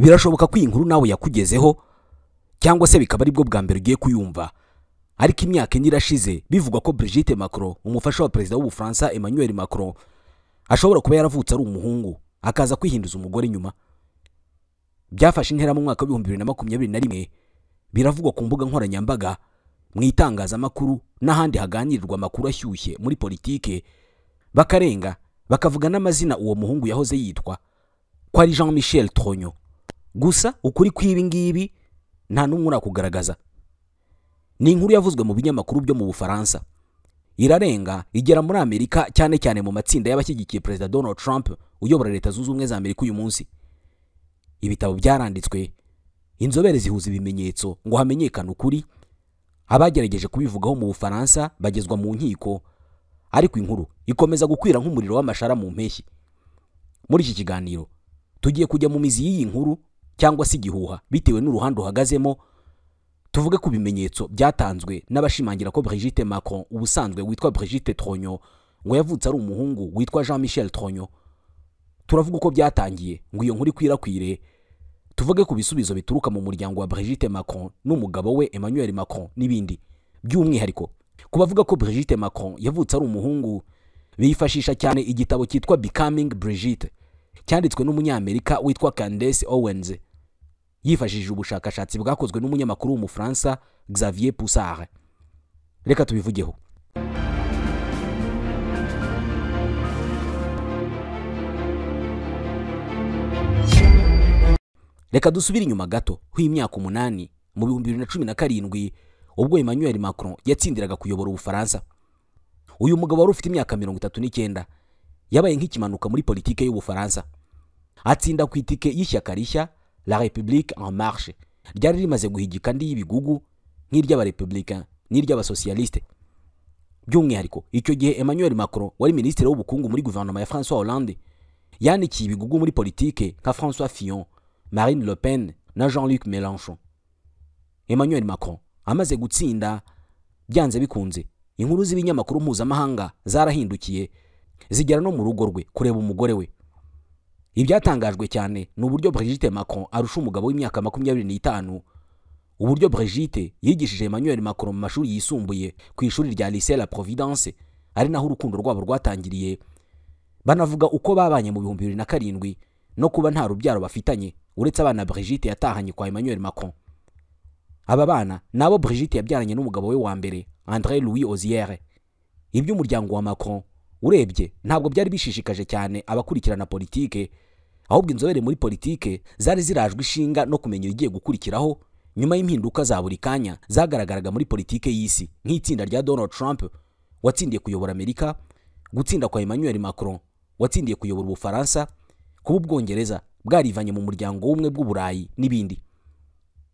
birashoboka ko iyi nkuru nawe yakugezeho cyangwa se bikaba ari bwo bwa mbere ugiye kuyumva. Ariko imyaka ine irashize bivugwa ko Brigitte Macron, umufasha wa perezida w'Ubufaransa Emmanuel Macron, ashobora kuba yaravutse ari umuhungu akaza kwihinduza umugore nyuma. Byafashe intera mu mwaka wa 2021, biravugwa ku mbuga nkoranyambaga, mu itangazamakuru n'ahandi haganirirwa amakuru ashyushye muri politike, bakarenga bakavuga n'amazina uwo muhungu yahoze yitwa ko ari Jean-Michel Trogneux. Gusa ukuri kw'ibi ngibi nta n'umwe urakugaragaza. Ni inkuru yavuzwe mu binyamakuru byo mu Bufaransa, irarenga igera muri Amerika, cyane cyane mu matsinda y'abashyigikiye perezida Donald Trump uyobora leta zunze ubumwe za Amerika uyu munsi. Ibitabo byaranditswe, inzobere zihuza ibimenyetso ngo hamenyekane ukuri, abagerageje kubivugaho mu Bufaransa bagezwa mu nkiko, ariko inkuru ikomeza gukwira nk'umuriro w'amashara mu mpeshyi. Muri iki kiganiro tugiye kujya mu mizi y'iyi nkuru cyangwa se igihuha bitewe n'uruhande uhagazemo, tuvuge ku bimenyetso byatanzwe n'abashimangira ko Brigitte Macron, ubusanzwe witwa Brigitte Trogneux, ngo yavutse ari umuhungu witwa Jean-Michel Trogneux. Turavuga uko byatangiye ngo iyo nkuru ikwirakwire, tuvuge ku bisubizo bituruka mu muryango wa Brigitte Macron n'umugabo we Emmanuel Macron n'ibindi. By'umwihariko kubavuga ko Brigitte Macron yavutse ari umuhungu, bifashisha cyane igitabo cyitwa Becoming Brigitte, cyanditswe n'umunyamerika witwa Candace Owens, yifashishije ubushakashatsi bwakozwe n'umunyamakuru w'Umufaransa Xavier Poussard. Reka tubivugeho. Reka dusubire inyuma gato h'imyaka 8 mu 2017, ubwo Emmanuel Macron yatsindiraga kuyobora Ubufaransa. Uyu mugabo wari ufite imyaka 39 yabaye nk'ikimanuka muri politike y'Ubufaransa, atsinda ku itike y'ishyaka rishya La République en Marche, ryari rimaze guhigika ndi y'ibigugu nk'iry'abarepublicain n'iry'abasocialiste. By'umwihariko icyo gihe Emmanuel Macron wari ministre w'ubukungu muri guverinoma ya François Hollande, yanikiye ibigugu muri politike nka François Fillon, Marine Le Pen na Jean-Luc Mélenchon. Emmanuel Macron amaze gutsinda, byanze bikunze inkuru z'ibinyamakuru mpuzamahanga zarahindukiye zigera no mu rugo rwe kureba umugore we. Ibyatangajwe cyane n'uburyo Brigitte Macron arusha umugabo w'imyaka 25, uburyo Brigitte yigishije Emmanuel Macron mu mashuri yisumbuye ku ishuri rya Lycée La Providence, ari naho urukundo rwabo rwatangiriye. Banavuga uko babanye mu 2007 no kuba nta rubyaro bafitanye uretse abana Brigitte yatahanye kwa Emmanuel Macron. Aba bana nabo Brigitte yabyaranye n'umugabo we wa mbere André Louis Ozière. Iby'umuryango wa Macron urebye ntabwo byari bishishikaje cyane abakurikirana politike, ahubwo inzobere muri politike zari zirajwe ishinga no kumenya ibigiye gukurikiraho nyuma y'impinduka za buri kanya zagaragaraga muri politike y'isi, nk'itsinda rya Donald Trump watsindiye kuyobora Amerika, gutsinda kwa Emmanuel Macron watsindiye kuyobora Ubufaransa, kuba Ubwongereza bwarivanye mu muryango w'umwe bw'Uburayi n'ibindi.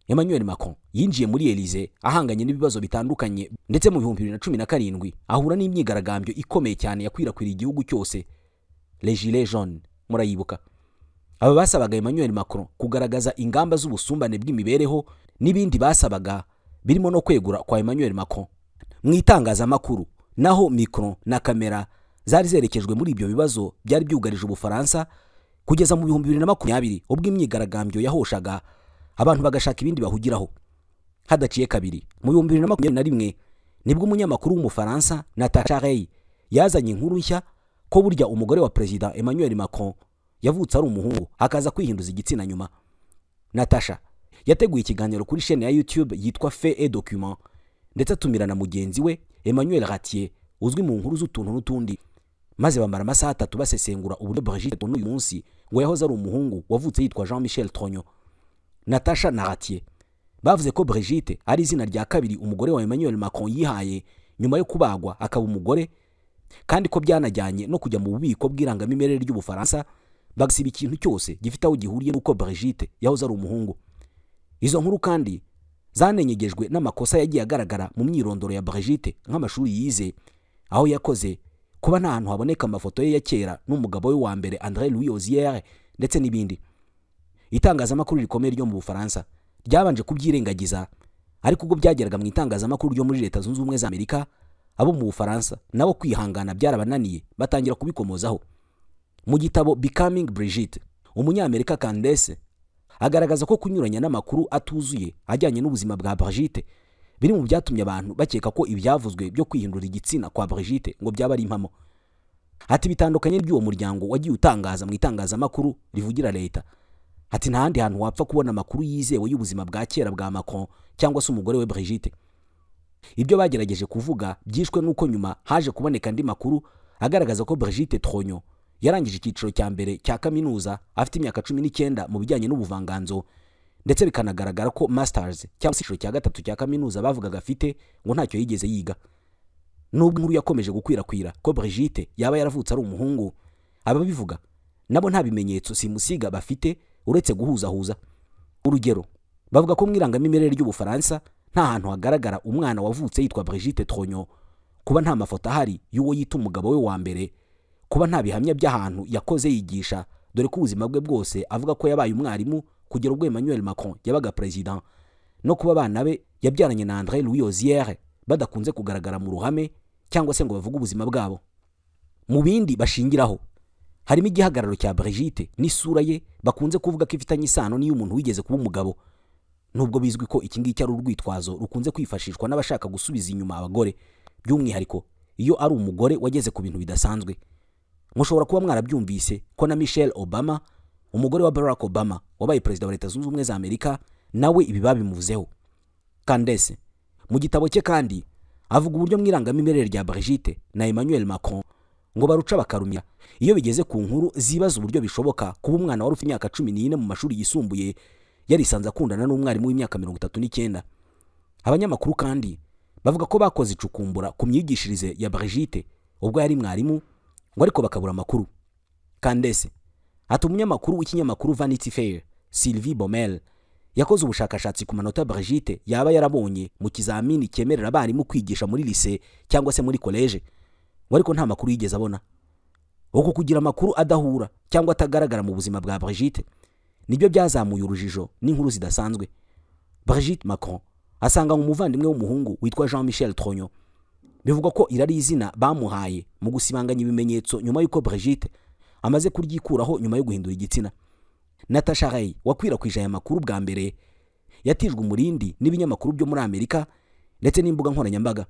Emmanuel Macron yinjiye muri Élysée ahanganye n'ibibazo bitandukanye, ndetse mu 2017 ahura n'imyigaragambyo ikomeye cyane yakwirakwira igihugu cyose, Les Gilets jaunes, murayibuka. Aba basabaga Emmanuel Macron kugaragaza ingamba z'ubusumbane bw'imibereho n'ibindi basabaga, birimo no kwegura kwa Emmanuel Macron. Mu itangazamakuru naho mikro na kamera zari zerekejwe muri ibyo bibazo byari byugarije Ubufaransa, kugeza mu 2020 ubwo imyigaragambyo yahoshaga abantu bagashaka ibindi bahugiraho. Hadaciye kabiri mu 2021 nibwo umunyamakuru w'Umufaransa Natacha Rey yazanye inkuru nshya ko burya umugore wa perezida Emmanuel Macron yavutse ari umuhungu akaza kwihinduza igitsina nyuma. Natacha yateguye ikiganiro kuri chaîne ya YouTube yitwa Fait et Document, ndetse atumira na mugenzi we Emmanuel Ratier uzwi mu nkuru z'utuntu n'utundi, maze bamara amasaha 3 basesengura uburyo Brigitte Trogneux uyu munsi ngo yahoze ari umuhungu wavutse yitwa Jean-Michel Trogneux. Natacha na Ratier bavuze ko Brigitte ari izina rya kabiri umugore wa Emmanuel Macron yihaye nyuma yo kubagwa akaba umugore, kandi ko byanajyanye no kujya mu bubiko bw'irangamimerere ry'Ubufaransa bagasiba ikintu cyose gifite aho gihuriye n'uko Brigitte yahoze ari umuhungu. Izo nkuru kandi zanenyegejwe n'amakosa yagiye agaragara mu myirondoro ya Brigitte, nk'amashuri yize, aho yakoze, kuba nta hantu haboneka amafoto ye ya kera n'umugabo we wa mbere André Louis Ozière, ndetse n'ibindi. Itangazamakuru rikomeye ryo mu Bufaransa ryabanje kubyirengagiza, ariko ubwo byageraga mu itangazamakuru ryo muri Leta Zunze Ubumwe za Amerika, abo mu Bufaransa nabo kwihangana byarabananiye batangira kubikomozaho. Mu gitabo Becoming Brigitte, umunyamerika Candace agaragaza ko kunyuranya n'amakuru atuzuye ajyanye n'ubuzima bwa Brigitte biri mu byatumye abantu bakeka ko ibyavuzwe byo kwihindura igitsina kwa Brigitte ngo byaba ari impamo. Ati bitandukanye by'uwo muryango wagiye utangaza mu itangazamakuru rivugira leta. Ati nta handi hantu wapfa kubona amakuru yizewe y'ubuzima bwa kera bwa Macron cyangwa se umugore we Brigitte. Ibyo bagerageje kuvuga byishwe nuko nyuma haje kuboneka andi makuru agaragaza ko Brigitte Tronyo yarangije icyiciro cya mbere cya kaminuza afite imyaka 19 mu bijyanye n'ubuvanganzo, ndetse bikanagaragara ko masters cyangwa icyiciro cya gatatu cya kaminuza bavugaga afite ngo ntacyo yigeze yiga. Nubwo inkuru yakomeje gukwirakwira ko Brigitte yaba yaravutse ari umuhungu, ababivuga nabo nta bimenyetso simusiga bafite uretse guhuzahuza. Urugero, bavuga ko mwirangamimerere ry'Ubufaransa nta hantu hagaragara umwana wavutse yitwa Brigitte Tronyo, kuba nta mafoto ahari y'uwo yita umugabo we wa mbere, kuba nta bihamya by'ahantu yakoze yigisha, dore ko ubuzima bwe bwose avuga ko yabaye umwarimu kugera ubwo Emmanuel Macron yabaga president, no kuba abana be yabyaranye na André Louis Ozière badakunze kugaragara mu ruhame cyangwa se ngo bavuge ubuzima bwabo. Mu bindi bashingiraho harimo igihagararo cya Brigitte n'isura ye bakunze kuvuga ko ifitanye isano n'iyo umuntu wigeze kuba umugabo, nubwo bizwi ko iki ngiki ari urwitwazo rukunze kwifashishwa n'abashaka gusubiza inyuma abagore, by'umwihariko iyo ari umugore wageze ku bintu bidasanzwe. Mushobora kuba mwarabyumvise ko na Michelle Obama, umugore wa Barack Obama wabaye perezida wa Leta Zunze Ubumwe za Amerika, nawe ibi babimuvuzeho. Candace mu gitabo cye kandi avuga uburyo mwirangamimerere rya Brigitte na Emmanuel Macron ngo baruca bakarumya iyo bigeze ku nkuru zibaza uburyo bishoboka kuba umwana wari ufite imyaka 14 mu mashuri yisumbuye yarisanze akundana n'umwarimu w'imyaka 39. Abanyamakuru kandi bavuga ko bakoze icukumbura ku myigishirize ya Brigitte ubwo yari mwarimu, ngo ariko bakabura amakuru. Candace ati umunyamakuru w'ikinyamakuru Vanity Fair Sylvie Baumel yakoze ubushakashatsi ku manota Brigitte yaba yarabonye mu kizamini cyemerera abarimu kwigisha muri lycée cyangwa se muri college, ngo ariko nta makuru yigeze abona. Uko kugira amakuru adahura cyangwa atagaragara mu buzima bwa Brigitte nibyo byazamuye urujijo n'inkuru zidasanzwe. Brigitte Macron asanga umuvandimwe w'umuhungu witwa Jean-Michel Tronyo. Bivugwa ko irari izina bamuhaye mu gusibanganya ibimenyetso nyuma yuko Brigitte amaze kuryikuraho nyuma yo guhindura igitsina. Natasha Ray wakwirakwije aya makuru bwa mbere yatijwe umurindi n'ibinyamakuru byo muri Amerika ndetse n'imbuga nkoranyambaga.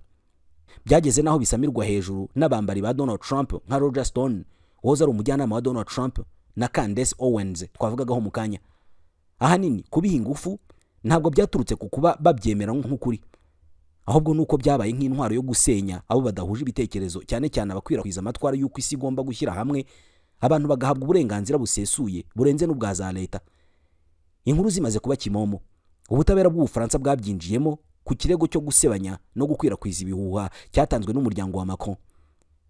Byageze naho bisamirwa hejuru n'abambari ba Donald Trump nka Roger Stone woza ari umujyanama wa Donald Trump na Candace Owens twavugagaho mu kanya. Ahanini kubiha ingufu ntabwo byaturutse ku kuba babyemera nk'ukuri, ahubwo nuko byabaye nk'intwaro yo gusenya abo badahuje ibitekerezo, cyane cyane abakwirakwiza amatwara y'uko isi igomba gushyira hamwe abantu bagahabwa uburenganzira busesuye burenze n'ubwa za leta. Inkuru zimaze kuba kimomo, ubutabera bw'Ubufaransa bwabyinjiyemo ku kirego cyo gusebanya no gukwirakwiza ibihuha cyatanzwe n'umuryango wa Macron.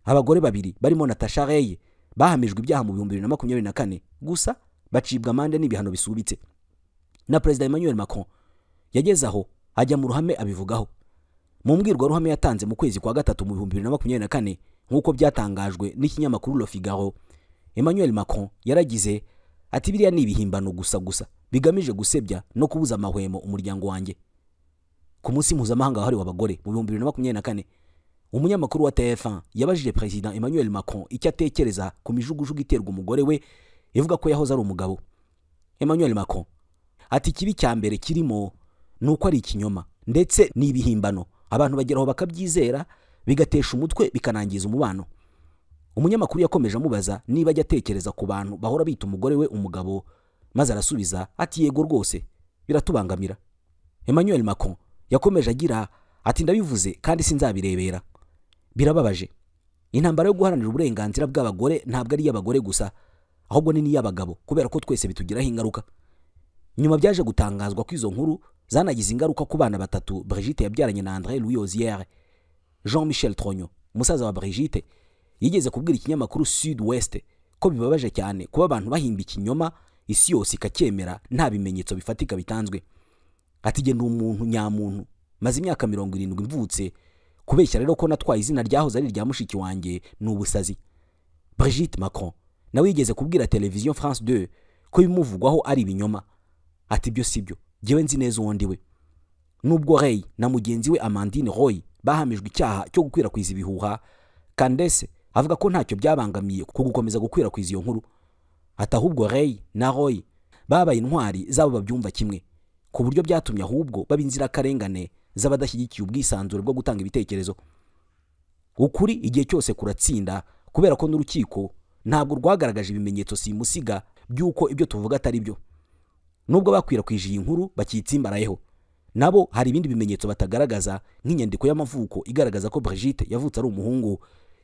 Abagore babiri barimo Natasha Ray bahamijwe ibyaha mu 2024 gusa bacibwa amande n'ibihano bisubitse. Na Perezida Emmanuel Macron yageze aho ajya mu ruhame abivugaho. Mu mbwirwaruhame yatanze mu kwezi kwa gatatu mu 2024 nk'uko byatangajwe n'ikinyamakuru Le Figaro, Emmanuel Macron yaragize ati biriya ni ibihimbano gusa bigamije gusebya no kubuza amahwemo umuryango wanjye. Ku munsi mpuzamahanga wahariwe abagore mu 2024 umunyamakuru wa TF1 yabajije President Emmanuel Macron icyo atekereza ku mijugujugu iterwa umugore we ivuga ko yahoze ari umugabo. Emmanuel Macron ati kibi cya mbere kirimo nuko ari ikinyoma ndetse ni ibihimbano abantu bageraho bakabyizera bigatesha umutwe bikanangiza umubano. Umunyamakuru yakomeje amubaza niba ajya atekereza ku bantu bahora bita umugore we umugabo, maze arasubiza ati yego rwose biratubangamira. Emmanuel Macron yakomeje agira ati ndabivuze kandi sinzabirebera. Birababaje. Intambara yo guharanira uburenganzira bw'abagore ntabwo ari y'abagore gusa, ahubwo ni n'iy'abagabo kubera ko twese bitugiraho ingaruka. Nyuma byaje gutangazwa ko izo nkuru zanagize ingaruka ku bana batatu Brigitte yabyaranye na André Louis Ozière. Jean-Michel Tronyo, umusaza wa Brigitte, yigeze kubwira ikinyamakuru Sud-Ouest ko bibabaje cyane kuba abantu bahimba ikinyoma isi yose ikacyemera nta bimenyetso bifatika bitanzwe. Ati genda umuntu nyamuntu maze imyaka 70 mvutse, kubeshya rero ko natwaye izina ryahoze ari rya mushiki wanjye n'ubusazi. Brigitte Macron nawe yigeze kubwira televiziyo France 2 ko bimuvugwaho ari ibinyoma. Ati byo sibyo, jewe nzi neza uwo ndiwe. Nubwo Ray na mugenzi we Amandine Roy bahamijwe icyaha cyo gukwirakwiza ibihuha, Candace avuga ko ntacyo byabangamiye ku gukomeza gukwirakwiza iyo nkuru. Ati ahubwo Ray na Roy babaye intwari zabo babyumva kimwe, ku buryo byatumye ahubwo baba inzirakarengane z'abadashyigikiye ubwisanzure bwo gutanga ibitekerezo. Ukuri igihe cyose kuratsinda, kubera ko n'urukiko ntabwo rwagaragaje ibimenyetso simusiga by'uko ibyo tuvuga atari byo. Nubwo bakwirakwije iyi nkuru bakitsimbarayeho, nabo hari ibindi bimenyetso batagaragaza, nk'inyandiko y'amavuko igaragaza ko Brigitte yavutse ari umuhungu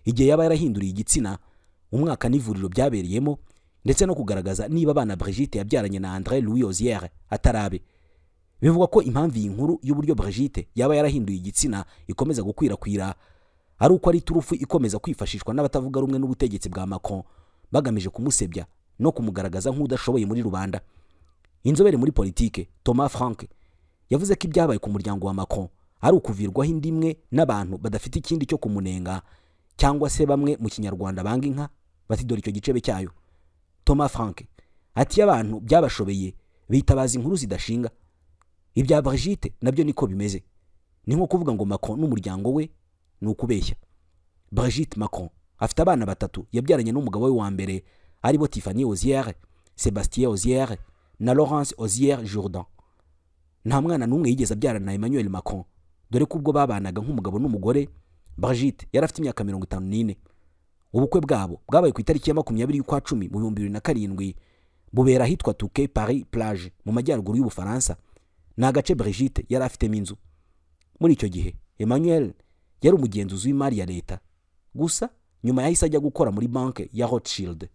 igihe yaba yarahinduriye igitsina, umwaka n'ivuriro byabereyemo, ndetse no kugaragaza niba abana Brigitte yabyaranye na André Louis Ozière atarabe. Bivugwa ko impamvu iyi nkuru y'uburyo Brigitte yaba yarahinduye igitsina ikomeza gukwirakwira ari uko ari turufu ikomeza kwifashishwa n'abatavuga rumwe n'ubutegetsi bwa Macron, bagamije kumusebya no kumugaragaza nk'udashoboye muri rubanda. Inzobere muri politike Thomas Frank yavuze ko ibyabaye ku muryango wa Macron ari ukuvirwaho indimwe n'abantu badafite ikindi cyo kumunenga, cyangwa se bamwe mu kinyarwanda banga inka bati dore icyo gicebe cyayo. Thomas Frank ati abantu byabashobeye bitabaza inkuru zidashinga. Ibya Brigitte nabyo niko bimeze, ni nko kuvuga ngo Macron n'umuryango we ni ukubeshya. Brigitte Macron afite abana batatu yabyaranye n'umugabo we wa mbere aribo Tiffany Ozière, Sébastien Ozière na Laurence Ozière Jourdan. Nta mwana n'umwe yigeze abyarana na Emmanuel Macron, dore ko ubwo babanaga nk'umugabo n'umugore Brigitte yari afite imyaka 54. Ubukwe bwabo bwabaye ku itariki ya 20 y'ukwa 10 mu 2007 bubera ahitwa Touquet Paris Plage mu majyaruguru y'Ubufaransa. Ni agace Brigitte yari afitemo inzu. Muri icyo gihe Emmanuel yari umugenzuzi w'imari ya leta, gusa nyuma yahise ajya gukora muri banki ya Rothschild.